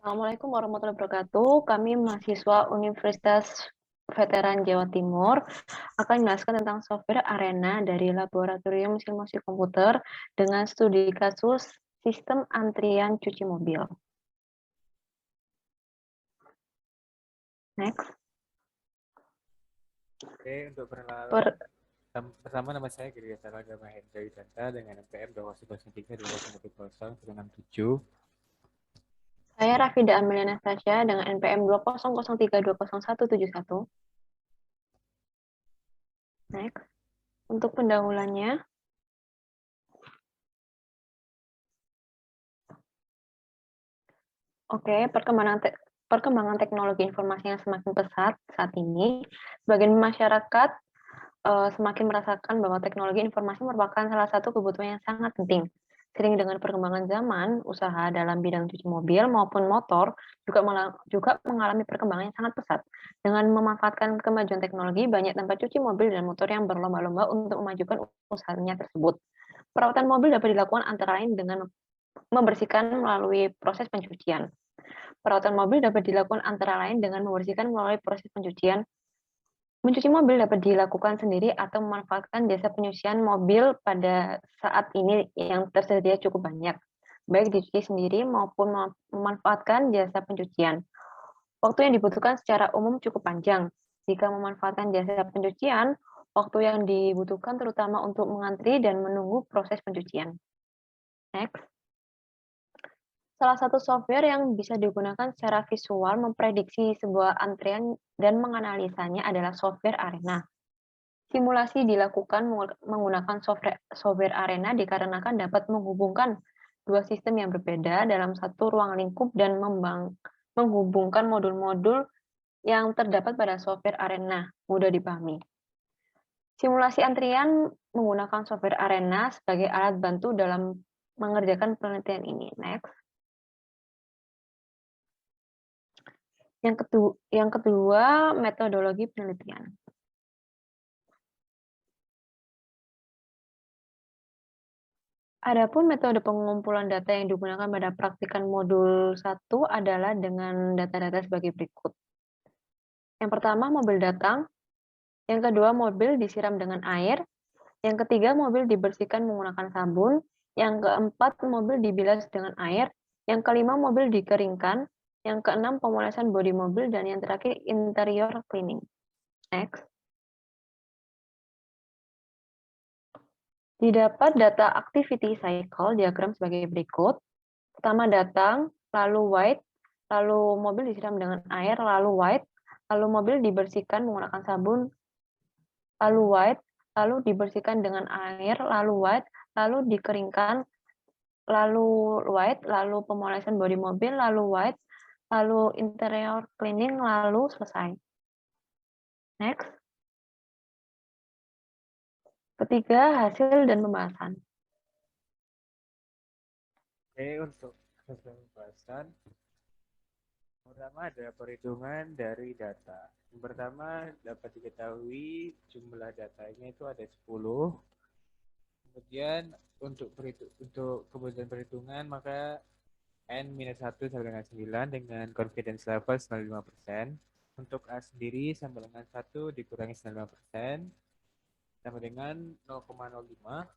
Assalamualaikum warahmatullahi wabarakatuh. Kami mahasiswa Universitas Veteran Jawa Timur akan menjelaskan tentang software Arena dari Laboratorium Simulasi Komputer dengan studi kasus sistem antrian cuci mobil. Next. Oke, untuk perkenalan pertama nama saya Giri Salaga Mahendra Widanta dengan NPM 200321067. Saya Rafida Amelia Nastasya dengan NPM 200320171. Next. Untuk pendahuluannya, oke, perkembangan teknologi informasi yang semakin pesat saat ini, sebagian masyarakat semakin merasakan bahwa teknologi informasi merupakan salah satu kebutuhan yang sangat penting. Sering dengan perkembangan zaman, usaha dalam bidang cuci mobil maupun motor juga mengalami perkembangan yang sangat pesat. Dengan memanfaatkan kemajuan teknologi, banyak tempat cuci mobil dan motor yang berlomba-lomba untuk memajukan usahanya tersebut. Perawatan mobil dapat dilakukan antara lain dengan membersihkan melalui proses pencucian. Perawatan mobil dapat dilakukan antara lain dengan membersihkan melalui proses pencucian. Mencuci mobil dapat dilakukan sendiri atau memanfaatkan jasa penyucian mobil pada saat ini yang tersedia cukup banyak, baik dicuci sendiri maupun memanfaatkan jasa pencucian. Waktu yang dibutuhkan secara umum cukup panjang. Jika memanfaatkan jasa pencucian, waktu yang dibutuhkan terutama untuk mengantri dan menunggu proses pencucian. Next. Salah satu software yang bisa digunakan secara visual memprediksi sebuah antrian dan menganalisanya adalah software Arena. Simulasi dilakukan menggunakan software Arena dikarenakan dapat menghubungkan dua sistem yang berbeda dalam satu ruang lingkup dan menghubungkan modul-modul yang terdapat pada software Arena, mudah dipahami. Simulasi antrian menggunakan software Arena sebagai alat bantu dalam mengerjakan penelitian ini. Next. Yang kedua, metodologi penelitian. Adapun metode pengumpulan data yang digunakan pada praktikan modul 1 adalah dengan data-data sebagai berikut. Yang pertama, mobil datang. Yang kedua, mobil disiram dengan air. Yang ketiga, mobil dibersihkan menggunakan sabun. Yang keempat, mobil dibilas dengan air. Yang kelima, mobil dikeringkan. Yang keenam, pemolesan bodi mobil. Dan yang terakhir, interior cleaning. Next. Didapat data activity cycle diagram sebagai berikut. Pertama datang, lalu white, lalu mobil disiram dengan air, lalu white, lalu mobil dibersihkan menggunakan sabun, lalu white, lalu dibersihkan dengan air, lalu white, lalu dikeringkan, lalu white, lalu pemolesan bodi mobil, lalu white, lalu interior cleaning, lalu selesai. Next. Ketiga, hasil dan pembahasan. Oke, untuk pembahasan, pertama ada perhitungan dari data. Yang pertama dapat diketahui jumlah datanya itu ada 10. Kemudian untuk kemudian perhitungan maka N-1 sama dengan 9 dengan confidence level 95%. Untuk A sendiri sama dengan 1 dikurangi 95% sama dengan 0,05.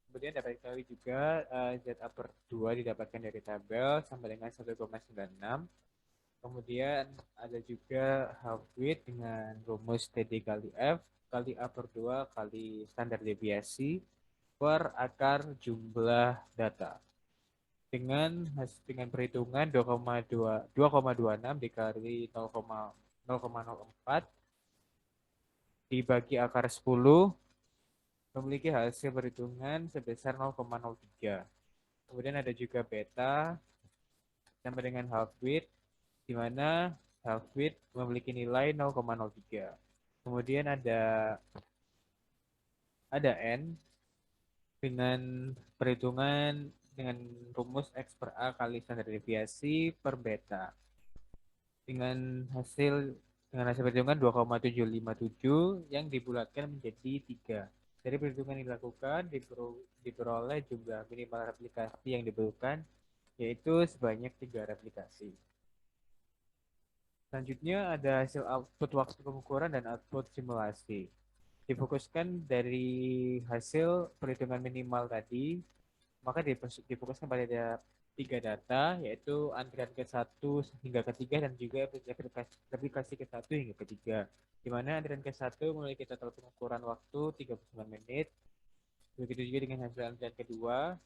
Kemudian dapat diketahui juga ZA per 2 didapatkan dari tabel sama dengan 1,96. Kemudian ada juga half width dengan rumus TD kali F kali A per 2 kali standar deviasi per akar jumlah data. Dengan perhitungan 2,26 dikali 0,04 dibagi akar 10 memiliki hasil perhitungan sebesar 0,03. Kemudian ada juga beta sama dengan half width, di mana half width memiliki nilai 0,03. Kemudian ada N dengan perhitungan dengan rumus X per A kali standar deviasi per beta. Dengan hasil perhitungan 2,757 yang dibulatkan menjadi 3. Dari perhitungan yang dilakukan diperoleh jumlah minimal replikasi yang diperlukan yaitu sebanyak 3 replikasi. Selanjutnya ada hasil output waktu pengukuran dan output simulasi. Difokuskan dari hasil perhitungan minimal tadi, maka difokuskan pada ada 3 data, yaitu antrian ke-1 hingga ke-3 dan juga replikasi ke-1 hingga ke-3. Di mana antrian ke-1 memiliki total pengukuran waktu 39 menit. Begitu juga dengan hasil antrian kedua.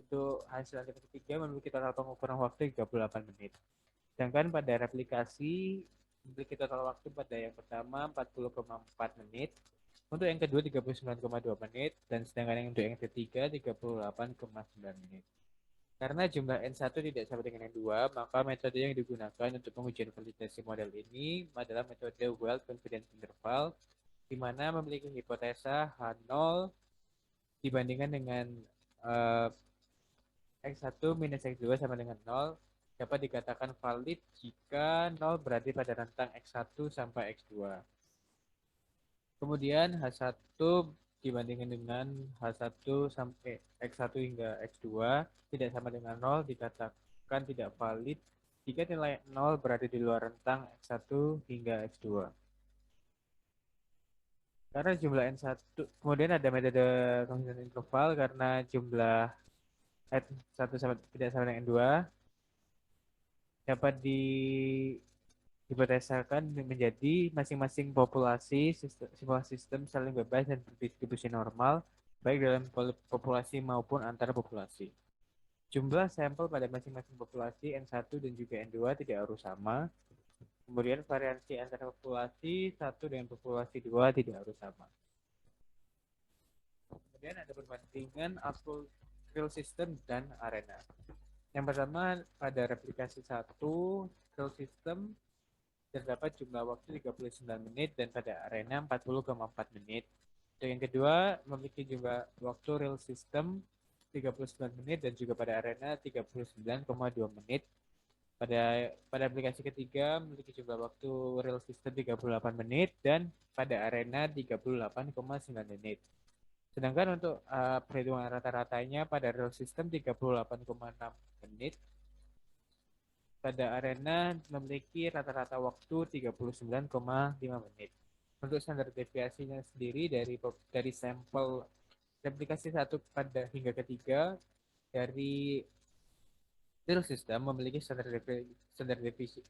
Untuk hasil antrian ketiga memiliki total pengukuran waktu 38 menit. Sedangkan pada replikasi memiliki total waktu pada yang pertama 40,4 menit, untuk yang kedua 39,2 menit, dan sedangkan yang untuk yang ketiga 38,9 menit. Karena jumlah N1 tidak sama dengan N2, maka metode yang digunakan untuk pengujian validasi model ini adalah metode well confidence interval, di mana memiliki hipotesa H0 dibandingkan dengan X1 minus X2 sama dengan 0, dapat dikatakan valid jika 0 berada pada rentang X1 sampai X2. Kemudian H1 dibandingkan dengan H1 sampai X1 hingga X2 tidak sama dengan 0, dikatakan tidak valid jika nilai 0 berada di luar rentang X1 hingga X2. Karena jumlah N1, kemudian ada metode confidence interval karena jumlah N1 tidak sama dengan N2, dapat dihipotesakan menjadi masing-masing populasi sebuah sistem saling bebas dan berdistribusi normal, baik dalam populasi maupun antara populasi. Jumlah sampel pada masing-masing populasi N1 dan juga N2 tidak harus sama. Kemudian variasi antara populasi 1 dengan populasi 2 tidak harus sama. Kemudian ada perbandingan output real system dan arena. Yang pertama, pada replikasi 1, real system terdapat jumlah waktu 39 menit dan pada arena 40,4 menit. Untuk yang kedua, memiliki jumlah waktu real system 39 menit dan juga pada arena 39,2 menit. Pada aplikasi ketiga memiliki jumlah waktu real system 38 menit dan pada arena 38,9 menit. Sedangkan untuk perhitungan rata-ratanya pada real system 38,6 menit, pada arena memiliki rata-rata waktu 39,5 menit. Untuk standar deviasinya sendiri dari sampel replikasi 1 pada hingga ketiga dari real system memiliki standar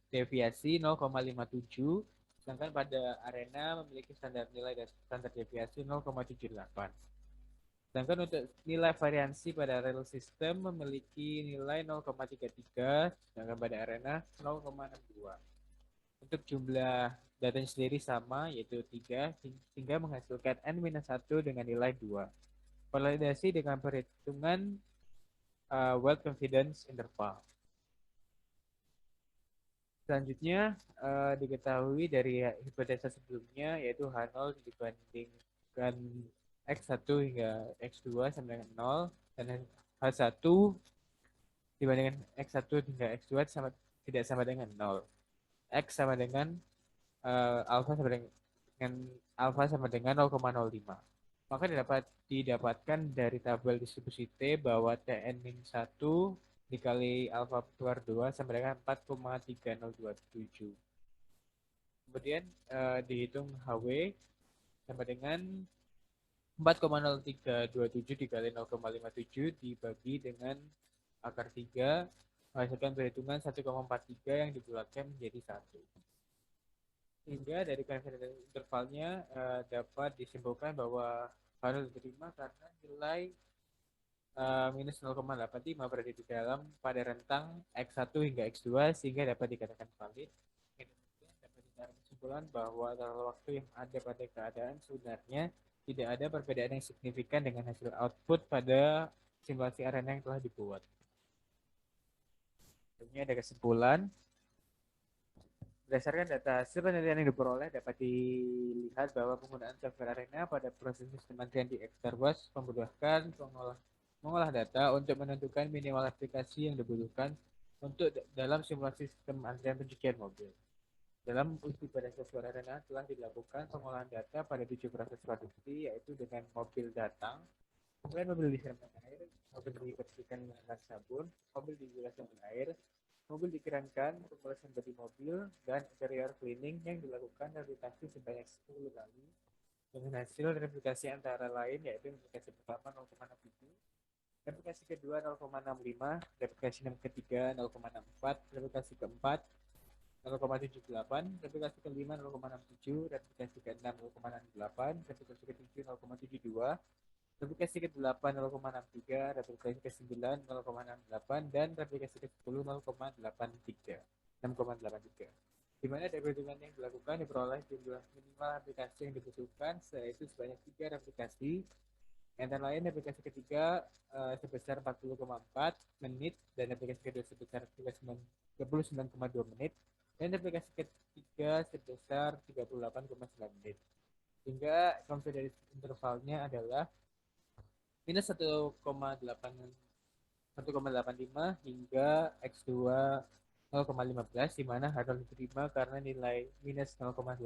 deviasi 0,57, sedangkan pada arena memiliki standar deviasi 0,78. Sedangkan untuk nilai variansi pada real system memiliki nilai 0,33, sedangkan pada arena 0,62. Untuk jumlah datanya sendiri sama, yaitu 3, sehingga menghasilkan N-1 dengan nilai 2. Validasi dengan perhitungan well confidence interval. Selanjutnya, diketahui dari hipotesa sebelumnya, yaitu H0 dibandingkan X1 hingga X2 sama dengan 0, dan H1 dibandingkan X1 hingga X2 tidak sama dengan 0. X sama dengan alpha sama dengan alpha sama dengan 0,05. Maka didapatkan dari tabel distribusi T bahwa Tn-1 dikali alpha per 2 sama dengan 4,3027. Kemudian dihitung HW sama dengan 4,0327 dikali 0,57 dibagi dengan akar 3, menghasilkan perhitungan 1,43 yang dibulatkan menjadi 1. Sehingga dari confidence intervalnya dapat disimpulkan bahwa harus diterima karena nilai minus 0,85 berada di dalam pada rentang X1 hingga X2, sehingga dapat dikatakan valid. Dapat ditarik kesimpulan bahwa total waktu yang ada pada keadaan sebenarnya tidak ada perbedaan yang signifikan dengan hasil output pada simulasi arena yang telah dibuat. Ini ada kesimpulan. Berdasarkan data hasil penelitian yang diperoleh, dapat dilihat bahwa penggunaan software arena pada proses sistem antrian di Xterwas memudahkan mengolah data untuk menentukan minimal aplikasi yang dibutuhkan untuk dalam simulasi sistem antrian pencucian mobil. Dalam uji pada software arena telah dilakukan pengolahan data pada 7 proses produksi, yaitu dengan mobil datang, Kemudian mobil disiramkan air, mobil dibersihkan menggunakan sabun, mobil dibilaskan dengan air, mobil dikerankan untuk melesan bodi mobil, dan interior cleaning yang dilakukan replikasi sebanyak 10 kali dengan hasil replikasi antara lain yaitu replikasi pertama 0,67, replikasi kedua 0,65, replikasi yang ketiga 0,64, replikasi keempat 0,78, replikasi kelima 0,67, replikasi keenam 0,68, replikasi ketujuh 0,72, replikasi ke-8 0,63, replikasi ke-9 0,68, dan replikasi ke-10 0,83. 6,83. Di mana dari perhitungan yang dilakukan diperoleh jumlah minimal aplikasi yang dibutuhkan, yaitu sebanyak 3 replikasi. Antara lain replikasi ketiga sebesar 40,4 menit, dan replikasi kedua sebesar 39,2 menit, dan replikasi ketiga sebesar 38,9 menit. Sehingga konflik dari intervalnya adalah minus 1,85 hingga X2 0,15, di mana harus diterima karena nilai minus 0,85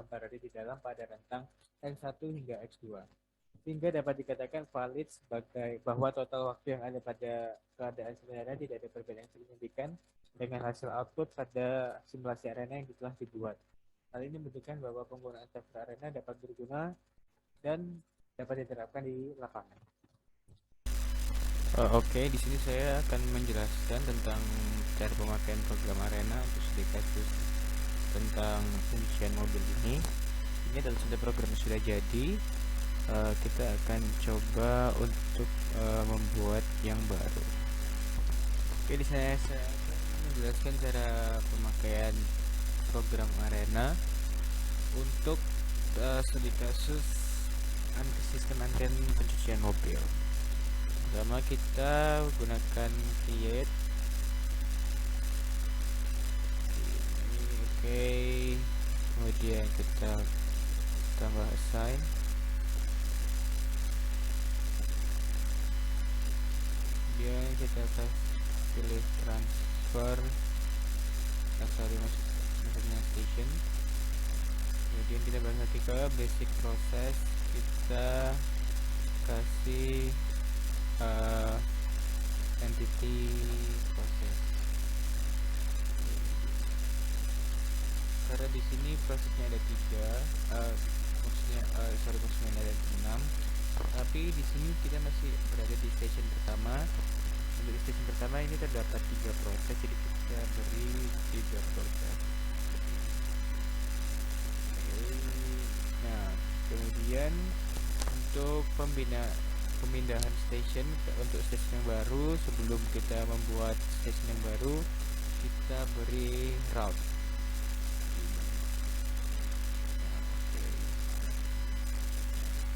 berada di dalam pada rentang X1 hingga X2. Sehingga dapat dikatakan valid sebagai bahwa total waktu yang ada pada keadaan sebenarnya tidak ada perbedaan signifikan dengan hasil output pada simulasi arena yang telah dibuat. Hal ini menunjukkan bahwa penggunaan software arena dapat berguna dan dapat diterapkan di lapangan. Oke, di sini saya akan menjelaskan tentang cara pemakaian program Arena untuk studi kasus tentang pencucian mobil ini. Ini adalah sudah program yang sudah jadi. Kita akan coba untuk membuat yang baru. Oke, di sini saya akan menjelaskan cara pemakaian program Arena untuk studi kasus sistem anten pencucian mobil. Pertama kita gunakan create ini, oke. Kemudian kita tambah assign, kemudian kita pilih transfer maksudnya station, kemudian kita balik lagi ke basic process, kita kasih entity process. Karena di sini prosesnya ada 3, maksudnya ada 6, tapi di sini kita masih berada di station pertama. Untuk station pertama ini terdapat 3 proses, jadi kita beri 3 proses. Nah, kemudian untuk pemindahan station untuk station yang baru, sebelum kita membuat station yang baru kita beri route.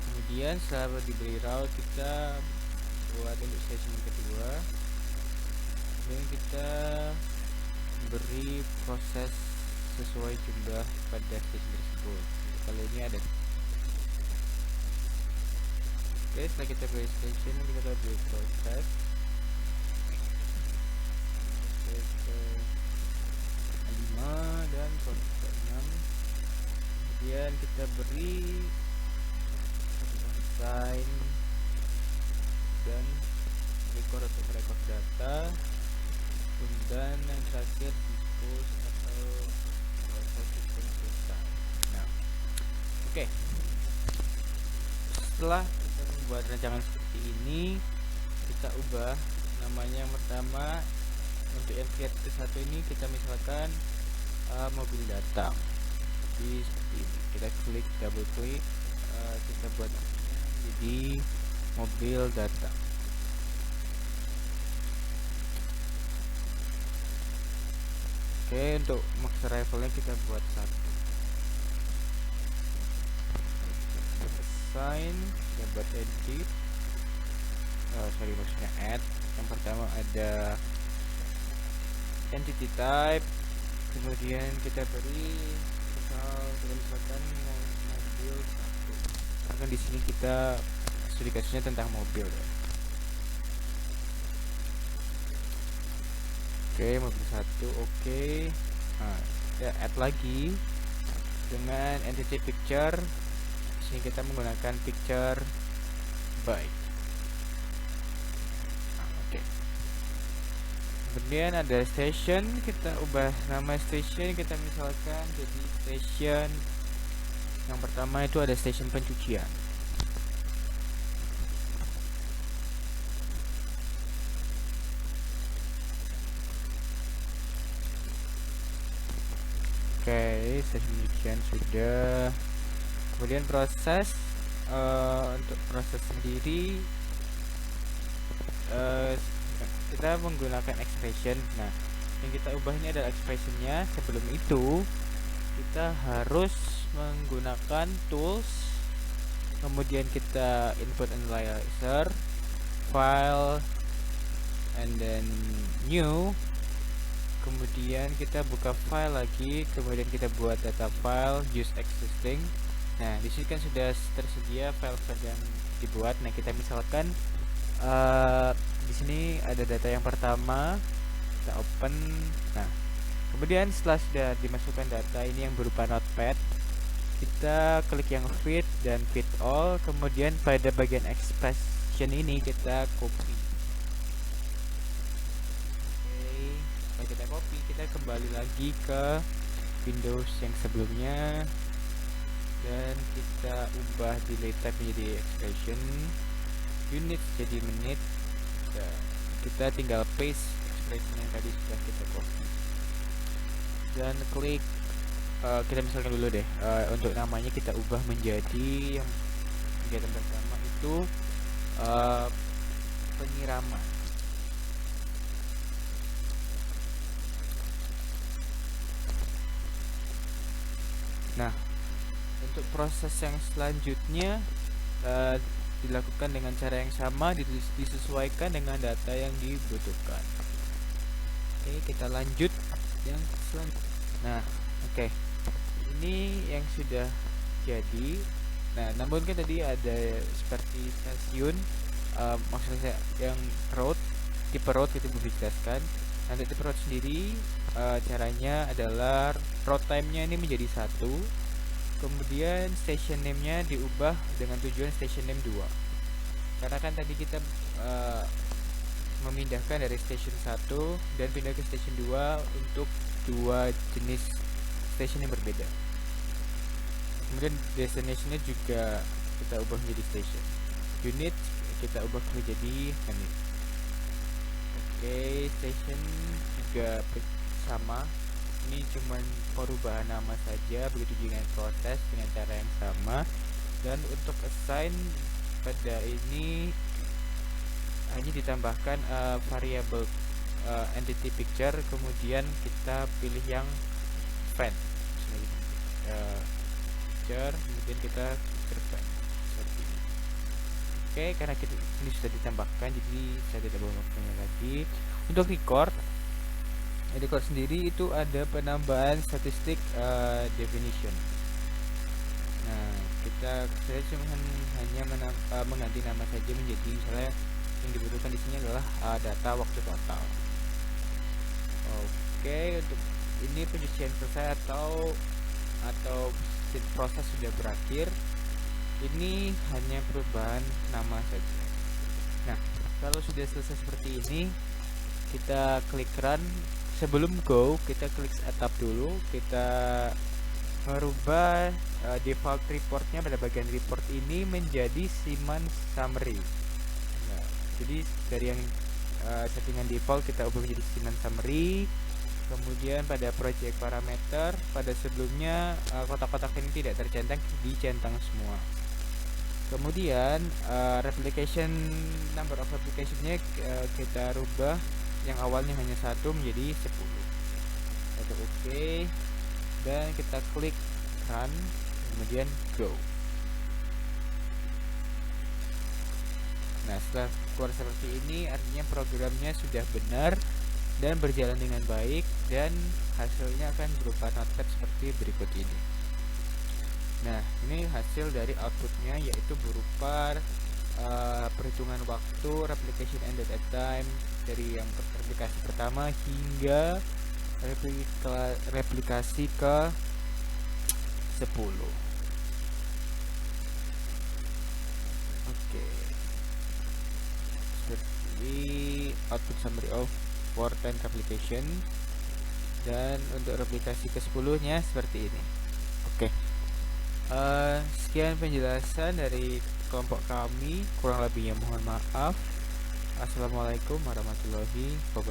Kemudian setelah diberi route kita buat untuk station yang kedua, dan kita beri proses sesuai jumlah pada station tersebut. Kalau ini ada. Oke, setelah kita beri station, kita beri proses ke 5 dan proses ke 6. Kemudian kita beri assign dan record untuk merekod data, dan yang terakhir dispose atau proses sistem selesai. Nah, oke. Setelah kita membuat rancangan seperti ini, kita ubah namanya. Yang pertama, untuk yang create ke-1 ini kita misalkan mobil data. Jadi seperti ini, kita klik, double klik, kita buat jadi mobil data. Oke, untuk max arrivalnya kita buat 1. Assign, kita buat edit, maksudnya add. Yang pertama ada entity type, kemudian kita beri misalkan mobil 1. Karena di sini kita studi kasusnya tentang mobil ya. Oke, mobil 1, oke. Nah, kita add lagi dengan entity picture. Di sini kita menggunakan picture bike. Kemudian ada station, kita ubah nama station, kita misalkan jadi station yang pertama itu ada station pencucian. Oke, station pencucian sudah. Kemudian proses, untuk proses sendiri kita menggunakan expression. Nah, yang kita ubah ini adalah expressionnya. Sebelum itu kita harus menggunakan tools, kemudian kita input analyzer, file, and then new. Kemudian kita buka file lagi, kemudian kita buat data file use existing. Nah, di sini kan sudah tersedia file-file yang dibuat. Nah, kita misalkan di sini ada data yang pertama, kita open. Nah, kemudian setelah sudah dimasukkan data ini yang berupa notepad, kita klik yang fit dan fit all. Kemudian pada bagian expression ini kita copy. Setelah kita copy, kita kembali lagi ke Windows yang sebelumnya dan kita ubah delay type menjadi expression, unit jadi menit. Dan kita tinggal paste expression yang tadi sudah kita copy dan klik. Kita misalkan dulu deh, untuk namanya kita ubah menjadi yang kegiatan pertama itu penyiraman. Nah, untuk proses yang selanjutnya dilakukan dengan cara yang sama, disesuaikan dengan data yang dibutuhkan. Oke, kita lanjut yang selanjutnya. Nah, oke, ini yang sudah jadi. Nah, namun kan tadi ada seperti stasiun, maksudnya yang road, tipe road itu belum dijelaskan. Nanti tipe road sendiri caranya adalah road time-nya ini menjadi 1. Kemudian station name-nya diubah dengan tujuan station name 2. Karena kan tadi kita memindahkan dari station 1 dan pindah ke station 2 untuk 2 jenis station yang berbeda. Kemudian destination-nya juga kita ubah menjadi station. Unit kita ubah menjadi menit. Oke, station juga sama. Ini cuman perubahan nama saja, begitu juga dengan proses dengan cara yang sama. Dan untuk assign pada ini hanya ditambahkan variable entity picture, kemudian kita pilih yang fan, picture, kemudian kita picture fan seperti ini. Oke, karena ini sudah ditambahkan, jadi saya tidak perlu melakukannya lagi. Untuk record sendiri itu ada penambahan statistik definition. Nah, saya cuma hanya mengganti nama saja menjadi, misalnya yang dibutuhkan di sini adalah data waktu total. Oke, untuk ini pencucian selesai atau proses sudah berakhir. Ini hanya perubahan nama saja. Nah, kalau sudah selesai seperti ini, kita klik run. Sebelum go, kita klik setup dulu. Kita merubah default reportnya pada bagian report ini menjadi Siman Summary. Nah, jadi dari yang settingan default kita ubah menjadi Siman Summary. Kemudian pada project parameter, pada sebelumnya kotak-kotak ini tidak tercentang, dicentang semua. Kemudian replication number of application-nya kita rubah yang awalnya hanya 1 menjadi 10. Kita oke, dan kita klik run, kemudian go. Nah, setelah keluar seperti ini, artinya programnya sudah benar dan berjalan dengan baik, dan hasilnya akan berupa notepad seperti berikut ini. Nah, ini hasil dari outputnya, yaitu berupa perhitungan waktu, replication ended at time dari yang replikasi pertama hingga replikasi ke 10. Oke, seperti output summary of support and application. Dan untuk replikasi ke-10 nya seperti ini. Oke. Sekian penjelasan dari kelompok kami, kurang lebihnya mohon maaf. Assalamualaikum warahmatullahi wabarakatuh.